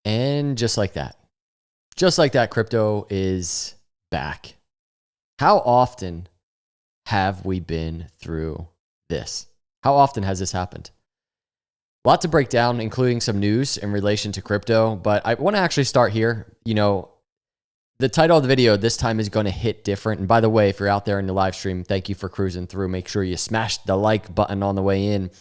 And just like that, crypto is back. How often have we been through this? How often has this happened? A lot to break down, including some news in relation to crypto, but I want to actually start here. The title of the video this time is going to hit different. And by the way, if you're out there in the live stream, thank you for cruising through. Make sure you smash the like button on the way in.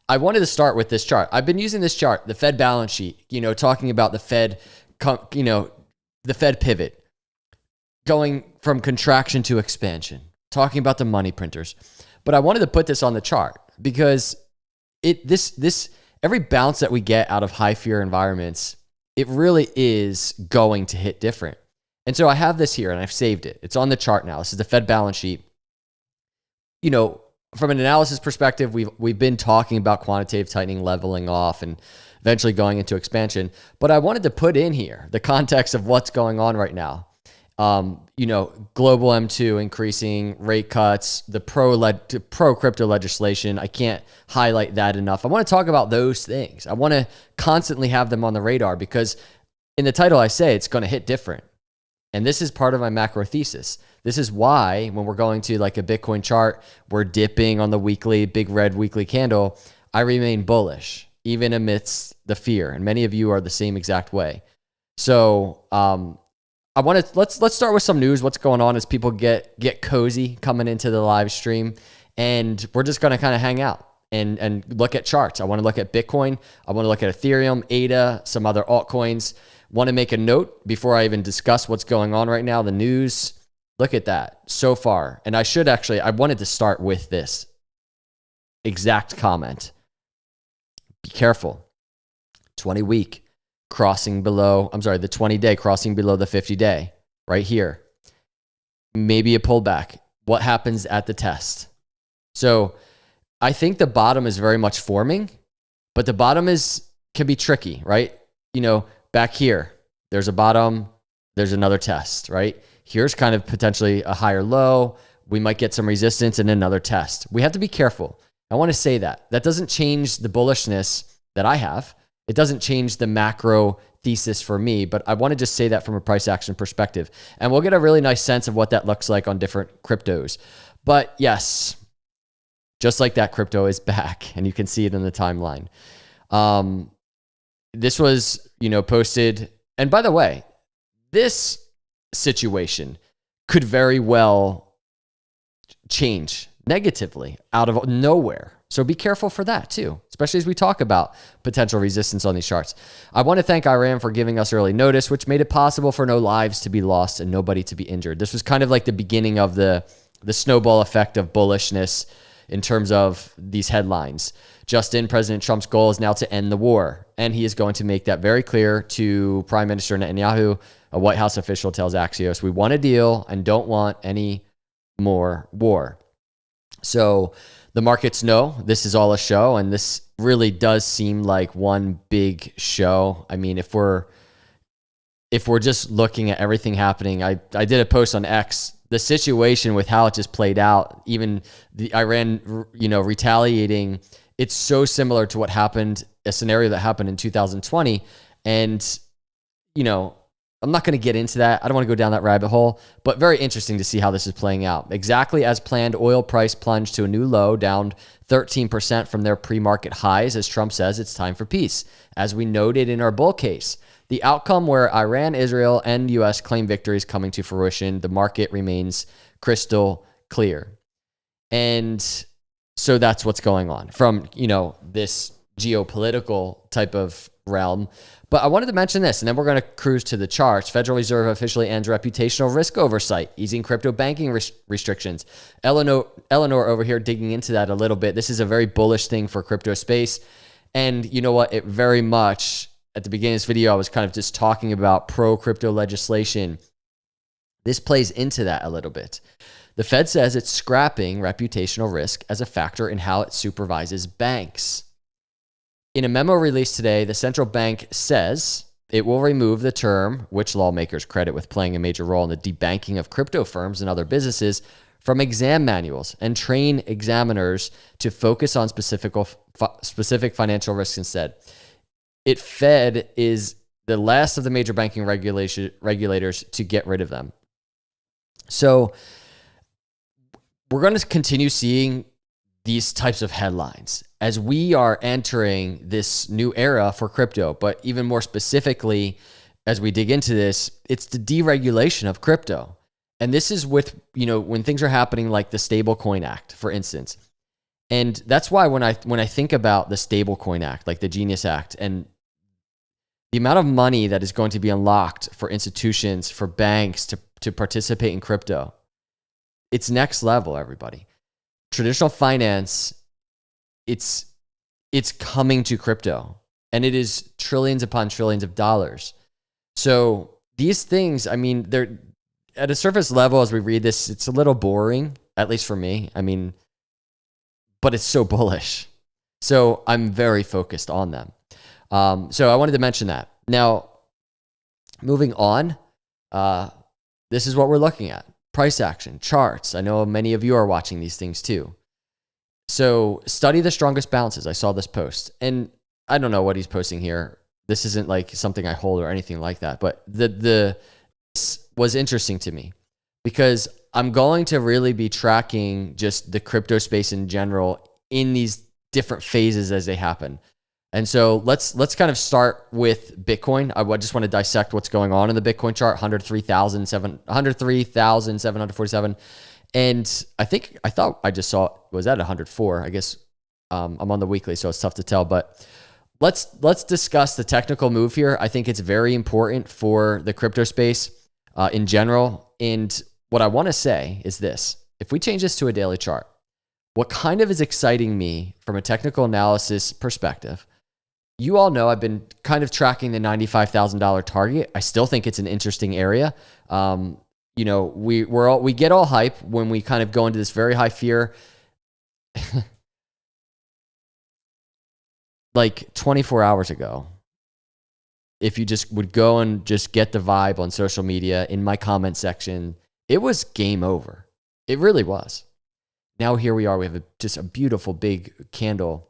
I wanted to start with this chart. I've been using this chart, the Fed balance sheet, talking about the Fed, the Fed pivot, going from contraction to expansion, talking about the money printers. But I wanted to put this on the chart because every bounce that we get out of high fear environments, it really is going to hit different. And so I have this here and I've saved it. It's on the chart now. This is the Fed balance sheet. From an analysis perspective, we've been talking about quantitative tightening leveling off and eventually going into expansion. But I wanted to put in here the context of what's going on right now. Global M2 increasing, rate cuts, the pro crypto legislation. I can't highlight that enough. I want to talk about those things. I want to constantly have them on the radar because in the title I say it's going to hit different. And this is part of my macro thesis. This is why when we're going to like a Bitcoin chart, we're dipping on the weekly, big red weekly candle. I remain bullish, even amidst the fear. And many of you are the same exact way. So I want to let's start with some news. What's going on as people get cozy coming into the live stream. And we're just going to kind of hang out and look at charts. I want to look at Bitcoin. I want to look at Ethereum, ADA, some other altcoins. Want to make a note before I even discuss what's going on right now, the news. Look at that so far. And I wanted to start with this exact comment. Be careful. 20-week crossing below, the 20-day crossing below the 50-day right here. Maybe a pullback. What happens at the test? So I think the bottom is very much forming, but the bottom can be tricky, right? Back here, there's a bottom, there's another test, right? Here's kind of potentially a higher low. We might get some resistance and another test. We have to be careful. I want to say that. That doesn't change the bullishness that I have. It doesn't change the macro thesis for me, but I want to just say that from a price action perspective. And we'll get a really nice sense of what that looks like on different cryptos. But yes, just like that, crypto is back, and you can see it in the timeline. This was, posted. And by the way, this situation could very well change negatively out of nowhere. So be careful for that too, especially as we talk about potential resistance on these charts. I want to thank Iran for giving us early notice, which made it possible for no lives to be lost and nobody to be injured. This was kind of like the beginning of the snowball effect of bullishness in terms of these headlines. Just in, President Trump's goal is now to end the war, and he is going to make that very clear to Prime Minister Netanyahu. A White House official tells Axios, we want a deal and don't want any more war. So the markets know this is all a show, and this really does seem like one big show. I mean, if we're just looking at everything happening, I did a post on X, the situation with how it just played out, even the Iran, retaliating, it's so similar to what happened, a scenario that happened in 2020. And, I'm not going to get into that. I don't want to go down that rabbit hole, but very interesting to see how this is playing out. Exactly as planned, oil price plunged to a new low, down 13% from their pre-market highs, as Trump says it's time for peace. As we noted in our bull case, the outcome where Iran, Israel, and U.S. claim victory is coming to fruition, the market remains crystal clear. And so that's what's going on from, this geopolitical type of realm. But I wanted to mention this, and then we're going to cruise to the charts. Federal Reserve officially ends reputational risk oversight, easing crypto banking restrictions. Eleanor over here digging into that a little bit. This is a very bullish thing for crypto space. And you know what? It very much, at the beginning of this video, I was kind of just talking about pro-crypto legislation. This plays into that a little bit. The Fed says it's scrapping reputational risk as a factor in how it supervises banks. In a memo released today, the central bank says it will remove the term, which lawmakers credit with playing a major role in the debanking of crypto firms and other businesses, from exam manuals and train examiners to focus on specific financial risks instead. The the last of the major banking regulators to get rid of them. So we're going to continue seeing these types of headlines as we are entering this new era for crypto. But even more specifically, as we dig into this, it's the deregulation of crypto. And this is with, when things are happening like the Stablecoin Act, for instance. And that's why when I think about the Stablecoin Act, like the Genius Act, and the amount of money that is going to be unlocked for institutions, for banks to participate in crypto, it's next level, everybody. Traditional finance, it's coming to crypto, and it is trillions upon trillions of dollars. So these things, I mean, they're at a surface level as we read this, it's a little boring, at least for me. I mean, but it's so bullish. So I'm very focused on them. So I wanted to mention that. Now, moving on, this is what we're looking at. Price action, charts. I know many of you are watching these things too. So study the strongest bounces. I saw this post, and I don't know what he's posting here. This isn't like something I hold or anything like that, but this was interesting to me because I'm going to really be tracking just the crypto space in general in these different phases as they happen. And so let's kind of start with Bitcoin. I just want to dissect what's going on in the Bitcoin chart, 103,747. And I thought I just saw it was at 104. I guess I'm on the weekly, so it's tough to tell. But let's discuss the technical move here. I think it's very important for the crypto space in general. And what I want to say is this. If we change this to a daily chart, what kind of is exciting me from a technical analysis perspective, you all know I've been kind of tracking the $95,000 target. I still think it's an interesting area. We get all hype when we kind of go into this very high fear. Like 24 hours ago, if you just would go and just get the vibe on social media in my comment section, it was game over. It really was. Now here we are. We have just a beautiful big candle.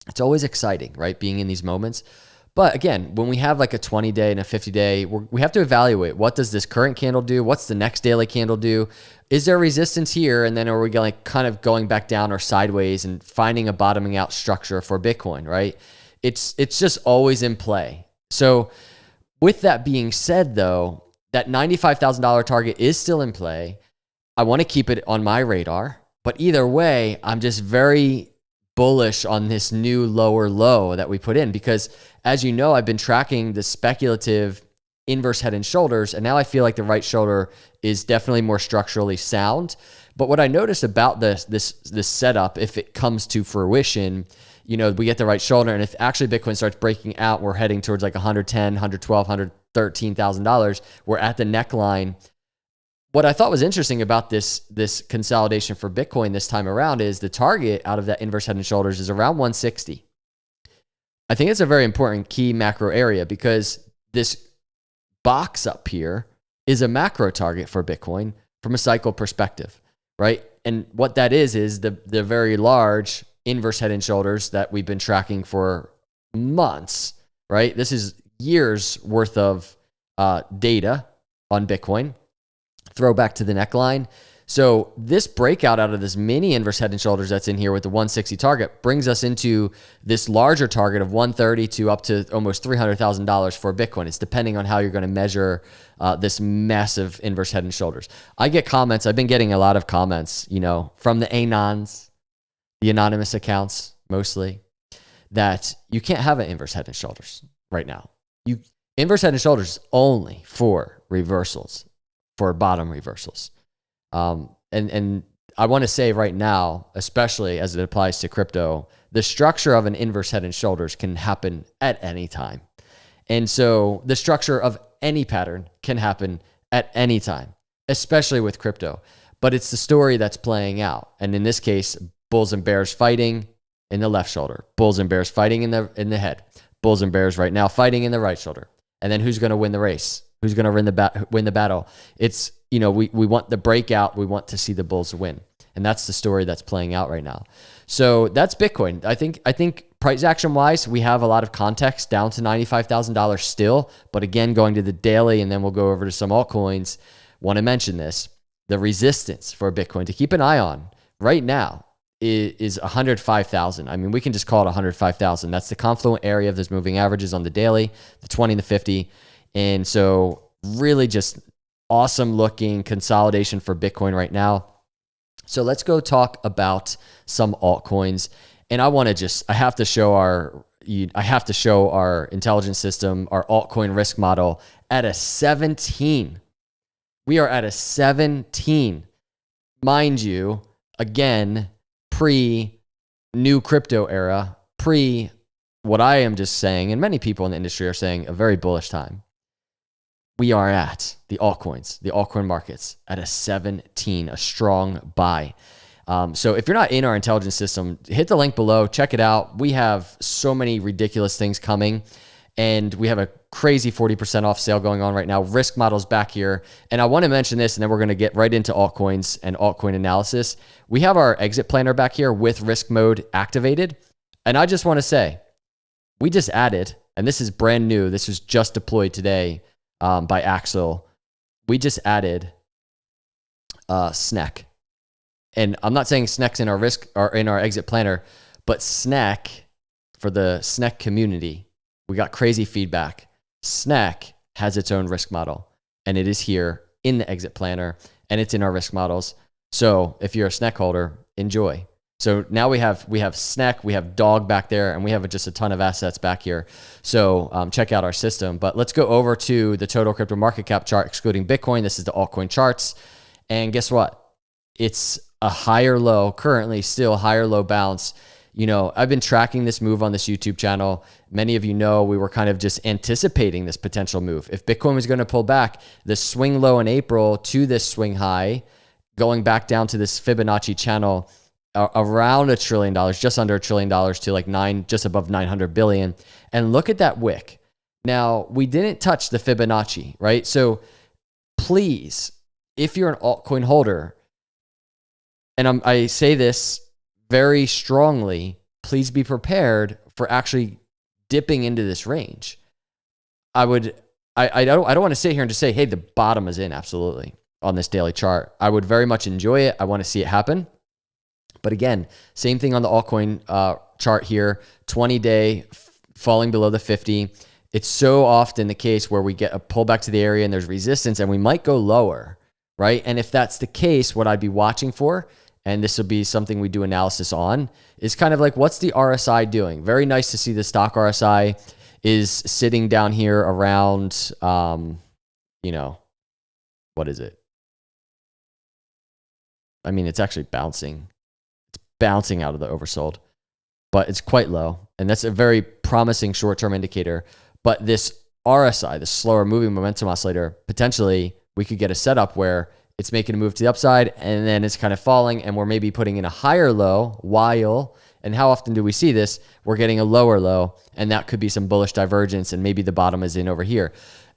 It's always exciting, right? Being in these moments. But again, when we have like a 20-day and a 50-day, we have to evaluate, what does this current candle do? What's the next daily candle do? Is there resistance here? And then are we kind of going back down or sideways and finding a bottoming out structure for Bitcoin, right? It's just always in play. So with that being said, though, that $95,000 target is still in play. I want to keep it on my radar. But either way, I'm just very bullish on this new lower low that we put in, because as you know, I've been tracking the speculative inverse head and shoulders, and now I feel like the right shoulder is definitely more structurally sound. But what I noticed about this setup, if it comes to fruition, we get the right shoulder, and if actually Bitcoin starts breaking out, we're heading towards like $110,000, $112,000, $113,000. We're at the neckline. What I thought was interesting about this consolidation for Bitcoin this time around is the target out of that inverse head and shoulders is around 160. I think it's a very important key macro area, because this box up here is a macro target for Bitcoin from a cycle perspective, right? And what that is the very large inverse head and shoulders that we've been tracking for months, right? This is years worth of data on Bitcoin. Throw back to the neckline. So this breakout out of this mini inverse head and shoulders that's in here with the 160 target brings us into this larger target of 130 to up to almost $300,000 for Bitcoin. It's depending on how you're going to measure this massive inverse head and shoulders. I get comments. I've been getting a lot of comments, from the anons, the anonymous accounts mostly, that you can't have an inverse head and shoulders right now. Inverse head and shoulders only for reversals, for bottom reversals. And I want to say right now, especially as it applies to crypto, the structure of an inverse head and shoulders can happen at any time. And so the structure of any pattern can happen at any time, especially with crypto. But it's the story that's playing out. And in this case, bulls and bears fighting in the left shoulder, bulls and bears fighting in the head, bulls and bears right now fighting in the right shoulder. And then who's going to win the race? Who's going to win the battle? It's, we want the breakout. We want to see the bulls win. And that's the story that's playing out right now. So that's Bitcoin. I think price action wise, we have a lot of context down to $95,000 still. But again, going to the daily, and then we'll go over to some altcoins. Want to mention this. The resistance for Bitcoin to keep an eye on right now is 105,000. I mean, we can just call it 105,000. That's the confluent area of those moving averages on the daily, the 20 and the 50. And so really just awesome looking consolidation for Bitcoin right now. So let's go talk about some altcoins. And I have to show our intelligence system, our altcoin risk model at a 17. We are at a 17. Mind you, again, pre-new crypto era, pre what I am just saying, and many people in the industry are saying, a very bullish time. We are at the altcoin markets at a 17, a strong buy. So if you're not in our intelligence system, hit the link below, check it out. We have so many ridiculous things coming, and we have a crazy 40% off sale going on right now. Risk models back here. And I want to mention this, and then we're going to get right into altcoins and altcoin analysis. We have our exit planner back here with risk mode activated. And I just want to say, we just added, and this is brand new. This was just deployed today by Axel. We just added SNEC. And I'm not saying SNEC's in our risk or in our exit planner, but SNEC for the SNEC community, we got crazy feedback. SNEC has its own risk model, and it is here in the exit planner, and it's in our risk models. So if you're a SNEC holder, enjoy. So now we have SNEC, we have DOG back there, and we have just a ton of assets back here. So check out our system. But let's go over to the total crypto market cap chart, excluding Bitcoin. This is the altcoin charts. And guess what? It's a higher low, currently still higher low bounce. You know, I've been tracking this move on this YouTube channel. Many of you know we were kind of just anticipating this potential move. If Bitcoin was going to pull back, the swing low in April to this swing high, going back down to this Fibonacci channel around $1 trillion, just under $1 trillion to like just above 900 billion. And look at that wick. Now, we didn't touch the Fibonacci, right? So please, if you're an altcoin holder, and I say this very strongly, please be prepared for actually dipping into this range. I don't want to sit here and just say, hey, the bottom is in, absolutely, on this daily chart. I would very much enjoy it. I want to see it happen. But again, same thing on the altcoin chart here, 20-day falling below the 50. It's so often the case where we get a pullback to the area and there's resistance and we might go lower, right? And if that's the case, what I'd be watching for, and this will be something we do analysis on, is kind of like, what's the RSI doing? Very nice to see the stock RSI is sitting down here around, what is it? I mean, it's actually bouncing. It's bouncing out of the oversold, but it's quite low. And that's a very promising short-term indicator. But this RSI, the slower moving momentum oscillator, potentially we could get a setup where it's making a move to the upside and then it's kind of falling and we're maybe putting in a higher low while, and how often do we see this? We're getting a lower low, and that could be some bullish divergence, and maybe the bottom is in over here.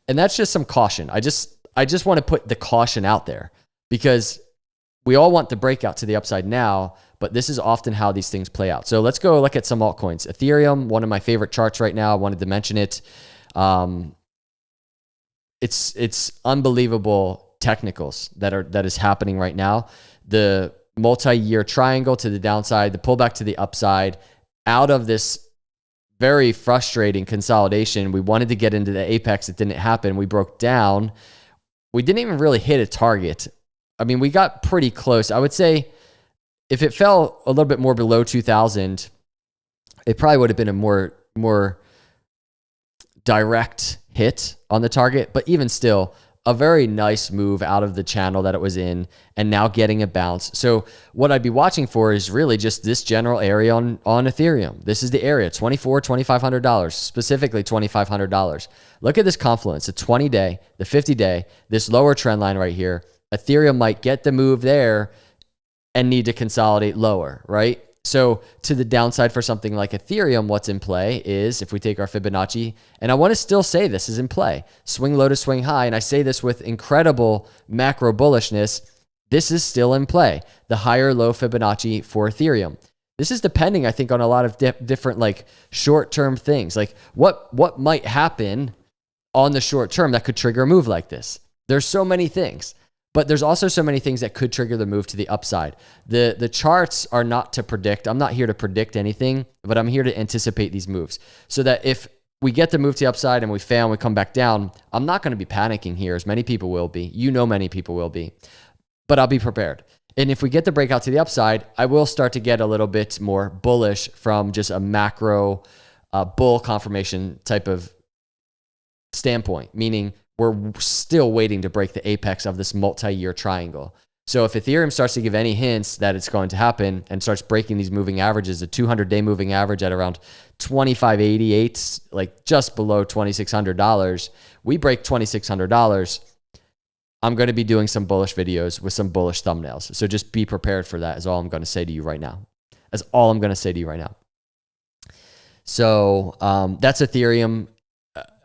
And that's just some caution. I just want to put the caution out there because we all want the breakout to the upside now, but this is often how these things play out. So let's go look at some altcoins. Ethereum, one of my favorite charts right now. I wanted to mention it. It's unbelievable technicals that is happening right now. The multi-year triangle to the downside, the pullback to the upside, out of this very frustrating consolidation. We wanted to get into the apex. It didn't happen. We broke down. We didn't even really hit a target. I mean, we got pretty close. I would say if it fell a little bit more below 2000, it probably would have been a more direct hit on the target, but even still, a very nice move out of the channel that it was in and now getting a bounce. So what I'd be watching for is really just this general area on Ethereum. This is the area, $2,500, specifically $2,500. Look at this confluence, the 20-day, the 50-day, this lower trend line right here. Ethereum might get the move there and need to consolidate lower, right? So to the downside for something like Ethereum, what's in play is, if we take our Fibonacci, and I want to still say this is in play, swing low to swing high, and I say this with incredible macro bullishness, this is still in play, the higher low Fibonacci for Ethereum. This is depending, I think, on a lot of different like short-term things. Like what might happen on the short term that could trigger a move like this. There's so many things, but there's also so many things that could trigger the move to the upside. The charts are not to predict. I'm not here to predict anything, but I'm here to anticipate these moves so that if we get the move to the upside and we fail and we come back down, I'm not going to be panicking here, as many people will be. You know, many people will be, but I'll be prepared. And if we get the breakout to the upside, I will start to get a little bit more bullish from just a macro bull confirmation type of standpoint, meaning we're still waiting to break the apex of this multi-year triangle. So if Ethereum starts to give any hints that it's going to happen and starts breaking these moving averages, the 200-day moving average at around $25.88, like just below $2,600, we break $2,600, I'm going to be doing some bullish videos with some bullish thumbnails. So just be prepared for that is all I'm going to say to you right now. That's all I'm going to say to you right now. So that's Ethereum.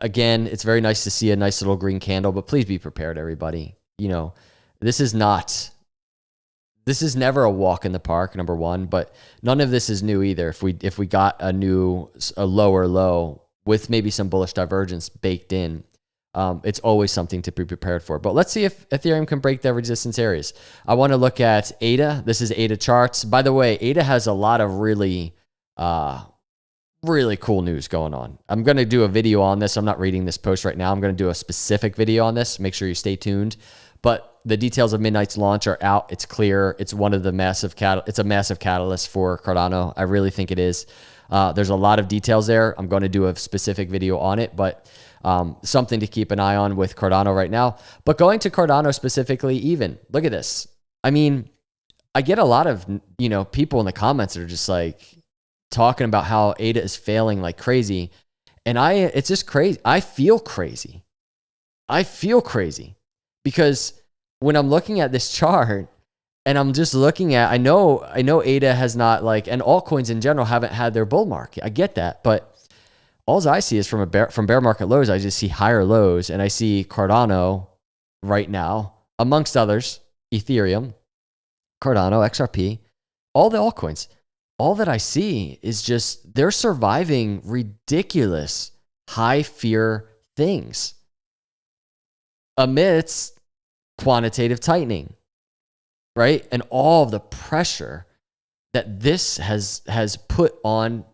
Again, it's very nice to see a nice little green candle, but please be prepared, everybody. You know, this is never a walk in the park, number one, but none of this is new either. If we got a lower low with maybe some bullish divergence baked in, it's always something to be prepared for. But let's see if Ethereum can break the resistance areas. I want to look at ADA. This is ADA charts. By the way, ADA has a lot of really cool news going on. I'm going to do a video on this. I'm not reading this post right now. I'm going to do a specific video on this. Make sure you stay tuned. But the details of Midnight's launch are out. It's clear. It's one of the it's a massive catalyst for Cardano. I really think it is. There's a lot of details there. I'm going to do a specific video on it, but something to keep an eye on with Cardano right now. But going to Cardano specifically, even look at this. I mean, I get a lot of, people in the comments that are just like talking about how ADA is failing like crazy. And it's just crazy. I feel crazy because when I'm looking at this chart and I'm just looking at, I know ADA has not and altcoins in general haven't had their bull market. I get that, but all I see is from bear market lows, I just see higher lows, and I see Cardano right now, amongst others, Ethereum, Cardano, XRP, all the altcoins. All that I see is just they're surviving ridiculous high fear things amidst quantitative tightening, right? And all of the pressure that this has put on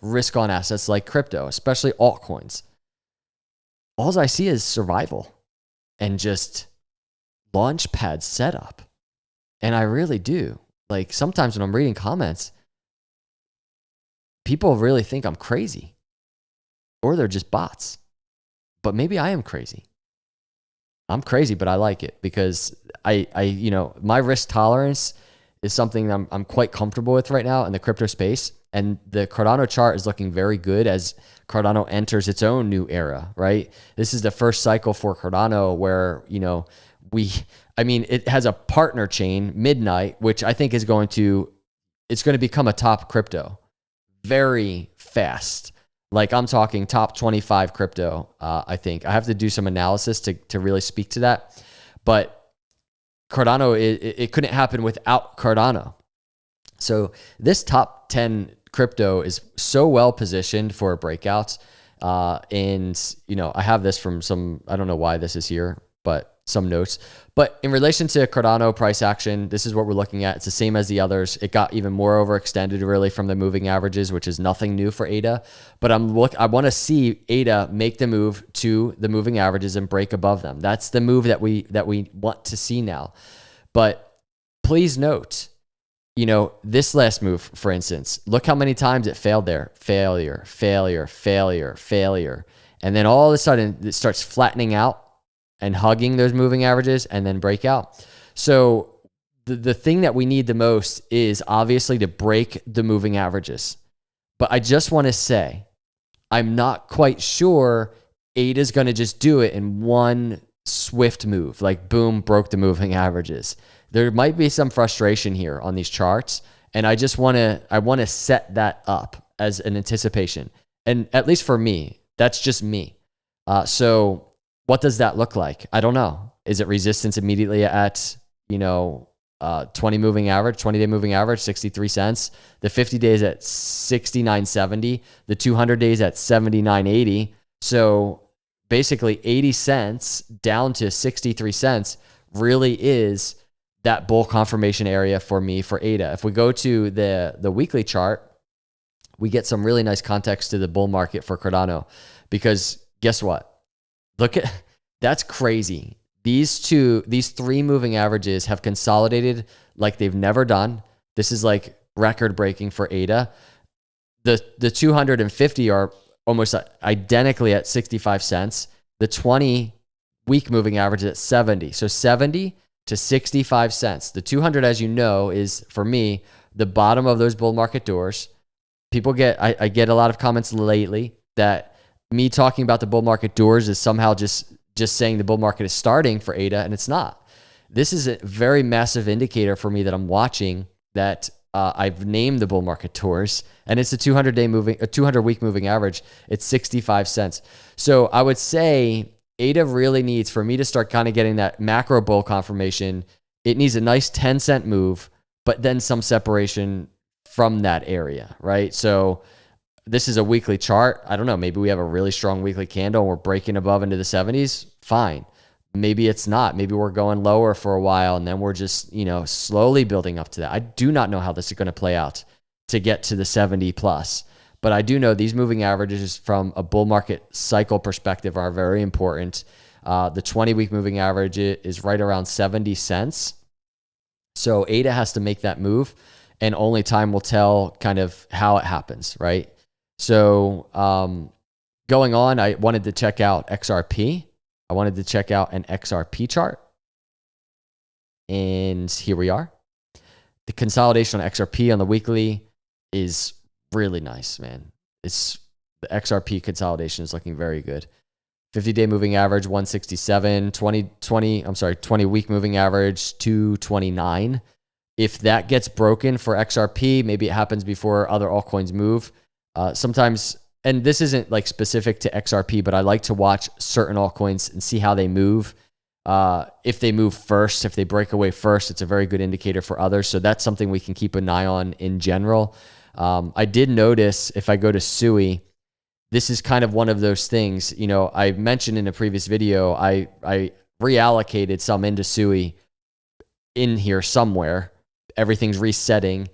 risk on assets like crypto, especially altcoins. All I see is survival and just launchpad setup. And I really do. Sometimes when I'm reading comments, people really think I'm crazy or they're just bots. But maybe I am crazy. I'm crazy, but I like it because my risk tolerance is something I'm quite comfortable with right now in the crypto space. And the Cardano chart is looking very good as Cardano enters its own new era, right? This is the first cycle for Cardano where, it has a partner chain, Midnight, which I think it's going to become a top crypto very fast. I'm talking top 25 crypto, I think. I have to do some analysis to really speak to that. But Cardano, it couldn't happen without Cardano. So this top 10 crypto is so well positioned for a breakout. And, I have this from I don't know why this is here, but some notes. But in relation to Cardano price action, this is what we're looking at. It's the same as the others. It got even more overextended really from the moving averages, which is nothing new for ADA. But I want to see ADA make the move to the moving averages and break above them. That's the move that we want to see now. But please note, this last move, for instance, look how many times it failed there. Failure. And then all of a sudden it starts flattening out and hugging those moving averages and then break out. So the thing that we need the most is obviously to break the moving averages. But I just want to say, I'm not quite sure ADA is going to just do it in one swift move, boom, broke the moving averages. There might be some frustration here on these charts, and I want to set that up as an anticipation. And at least for me, that's just me. So what does that look like? I don't know. Is it resistance immediately at, 20 moving average, 20-day moving average, 63 cents. The 50 days at 69.70. The 200 days at 79.80. So basically 80 cents down to 63 cents really is that bull confirmation area for me for ADA. If we go to the weekly chart, we get some really nice context to the bull market for Cardano, because guess what? Look at, that's crazy. These three moving averages have consolidated like they've never done. This is like record breaking for ADA. The 250 are almost identically at 65 cents. The 20 week moving average is at 70. So 70 to 65 cents. The 200, as you know, is for me, the bottom of those bull market doors. I get a lot of comments lately that me talking about the bull market doors is somehow just saying the bull market is starting for ADA, and it's not. This is a very massive indicator for me that I'm watching, that I've named the bull market doors, and it's a 200 week moving average. It's 65 cents. So I would say ADA really needs, for me to start kind of getting that macro bull confirmation, it needs a nice 10-cent move, but then some separation from that area, right? So this is a weekly chart. I don't know. Maybe we have a really strong weekly candle and we're breaking above into the 70s. Fine. Maybe it's not. Maybe we're going lower for a while and then we're just, slowly building up to that. I do not know how this is going to play out to get to the 70 plus, but I do know these moving averages from a bull market cycle perspective are very important. The 20-week moving average is right around 70 cents. So ADA has to make that move, and only time will tell kind of how it happens, right? So going on, I wanted to check out XRP. I wanted to check out an XRP chart. And here we are. The consolidation on XRP on the weekly is really nice, man. The XRP consolidation is looking very good. 50-day moving average, 167. 20-week moving average, 229. If that gets broken for XRP, maybe it happens before other altcoins move. Sometimes, and this isn't like specific to XRP, but I like to watch certain altcoins and see how they move. If they move first, if they break away first, it's a very good indicator for others. So that's something we can keep an eye on in general. I did notice, if I go to SUI, this is kind of one of those things. I mentioned in a previous video, I reallocated some into SUI in here somewhere. Everything's resetting.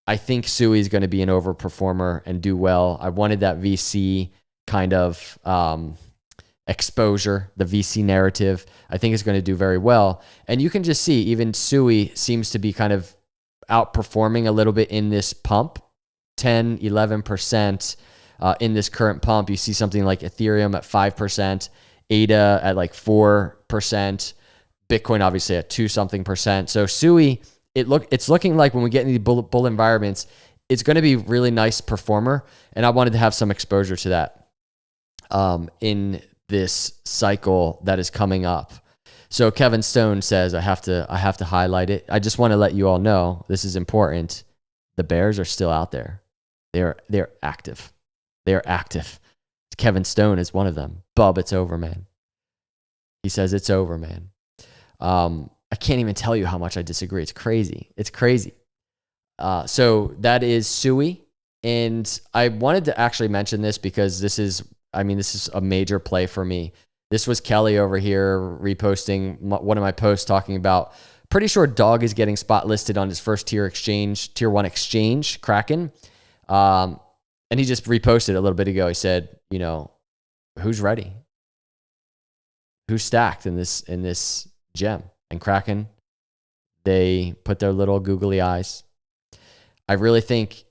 I think SUI is going to be an overperformer and do well. I wanted that VC kind of exposure, the VC narrative. I think it's going to do very well. And you can just see even SUI seems to be kind of outperforming a little bit in this pump, 10, 11% in this current pump. You see something like Ethereum at 5%, ADA at like 4%, Bitcoin obviously at 2-something%. So SUI, it's looking like when we get into the bull environments, it's going to be a really nice performer. And I wanted to have some exposure to that in this cycle that is coming up. So Kevin Stone says, I have to highlight it. I just want to let you all know, this is important. The bears are still out there. They're active. They are active. Kevin Stone is one of them. Bub, it's over, man. He says it's over, man. I can't even tell you how much I disagree. It's crazy. It's crazy. So that is SUI. And I wanted to actually mention this because this is a major play for me. This was Kelly over here reposting one of my posts talking about, pretty sure Dog is getting spot listed on his first tier 1 exchange, Kraken. And he just reposted a little bit ago. He said, who's ready? Who's stacked in this gem? And Kraken, they put their little googly eyes. I think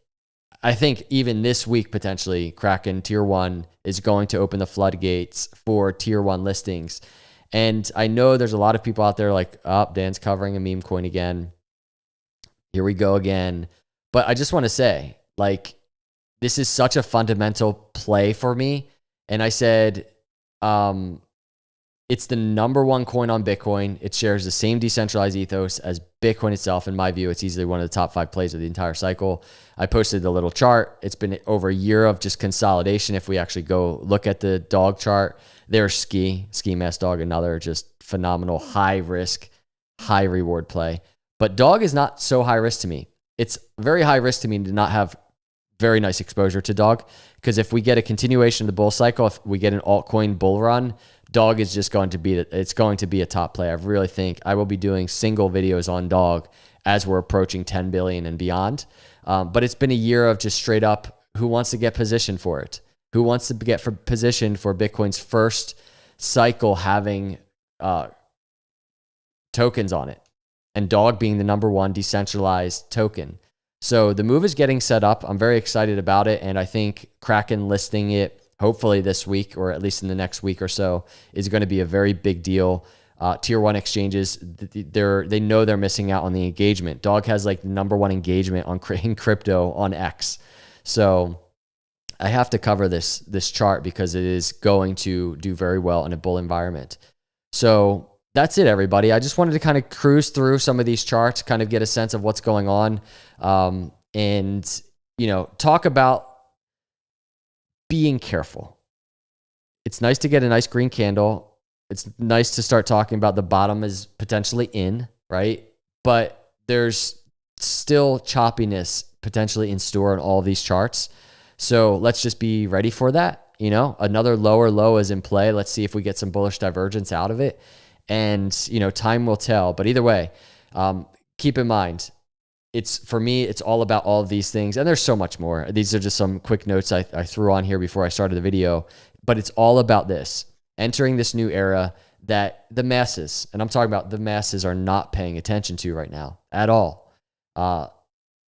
even this week, potentially, Kraken Tier 1 is going to open the floodgates for Tier 1 listings. And I know there's a lot of people out there like, Dan's covering a meme coin again. Here we go again. But I just want to say, this is such a fundamental play for me. And I said, it's the number one coin on Bitcoin. It shares the same decentralized ethos as Bitcoin itself. In my view, it's easily one of the top 5 plays of the entire cycle. I posted the little chart. It's been over a year of just consolidation. If we actually go look at the dog chart, there's Ski Mask Dog, another just phenomenal high risk, high reward play. But dog is not so high risk to me. It's very high risk to me to not have very nice exposure to dog, because if we get a continuation of the bull cycle, if we get an altcoin bull run, dog is just going to be, it's going to be a top play. I really think I will be doing single videos on dog as we're approaching 10 billion and beyond. But it's been a year of just straight up, who wants to get positioned for it? Who wants to get positioned for Bitcoin's first cycle having tokens on it, and dog being the #1 decentralized token? So the move is getting set up. I'm very excited about it. And I think Kraken listing it hopefully this week, or at least in the next week or so, is going to be a very big deal. Tier 1 exchanges, they know they're missing out on the engagement. Dog has like the #1 engagement in crypto on X. So I have to cover this chart because it is going to do very well in a bull environment. So that's it, everybody. I just wanted to kind of cruise through some of these charts, kind of get a sense of what's going on, and talk about being careful. It's nice to get a nice green candle. It's nice to start talking about the bottom is potentially in, right? But there's still choppiness potentially in store in all of these charts. So let's just be ready for that. Another lower low is in play. Let's see if we get some bullish divergence out of it. And, time will tell. But either way, keep in mind, for me, it's all about all of these things. And there's so much more. These are just some quick notes I threw on here before I started the video. But it's all about this. Entering this new era that the masses, and I'm talking about the masses, are not paying attention to right now at all.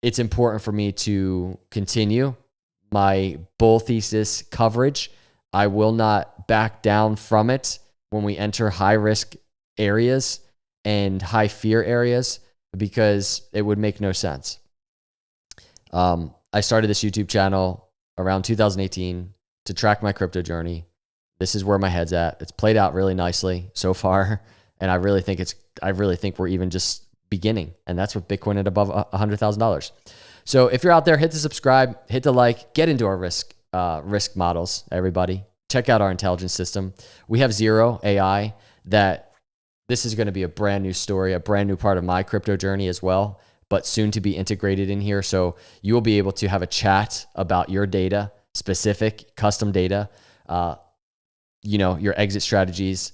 It's important for me to continue my bull thesis coverage. I will not back down from it when we enter high risk areas and high fear areas, because it would make no sense. I started this YouTube channel around 2018 to track my crypto journey. This is where my head's at. It's played out really nicely so far, and I really think we're even just beginning, and that's with Bitcoin at above $100,000. So if you're out there, hit the subscribe, hit the like, get into our risk models, everybody. Check out our intelligence system. We have Zero AI. That this is going to be a brand new story, a brand new part of my crypto journey as well, but soon to be integrated in here. So you will be able to have a chat about your data, specific custom data, your exit strategies,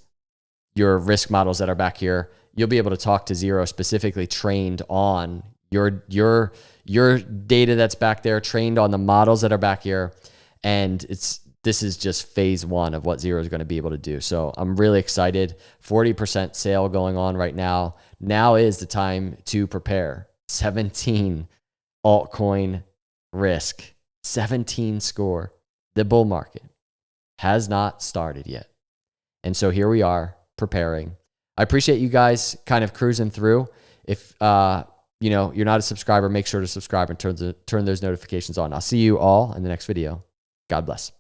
your risk models that are back here. You'll be able to talk to Zero, specifically trained on your data that's back there, trained on the models that are back here. And this is just phase 1 of what Zero is going to be able to do. So I'm really excited. 40% sale going on right now. Now is the time to prepare. 17 altcoin risk, 17 score. The bull market has not started yet. And so here we are preparing. I appreciate you guys kind of cruising through. If you're not a subscriber, make sure to subscribe and turn those notifications on. I'll see you all in the next video. God bless.